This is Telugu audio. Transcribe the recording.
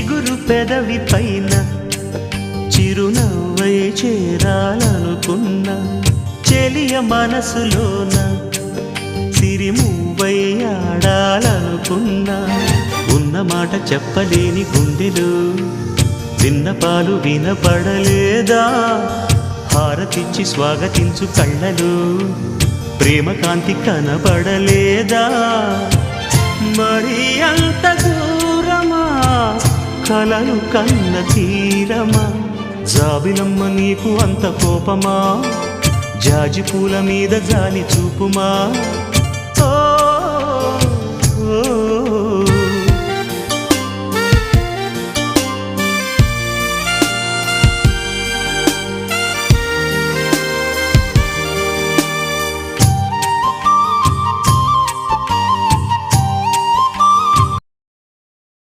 చిగురు పెదవి పైన చిరునవ్వై చేరాలనుకున్నా చెలియ మనసులోన సిరిమువ్వై ఆడాలనుకున్నా ఉన్న మాట చెప్పలేని గుండెలు విన్నపాలు వినపడలేదా హారతిచ్చి స్వాగతించు కళ్ళలు ప్రేమ కాంతి కనపడలేదా మరి అంత దూరమా కలలు కన్న తీరమా జాబిలమ్మ నీకు అంత కోపమా జాజి పూల మీద జాలి చూపుమా ఓ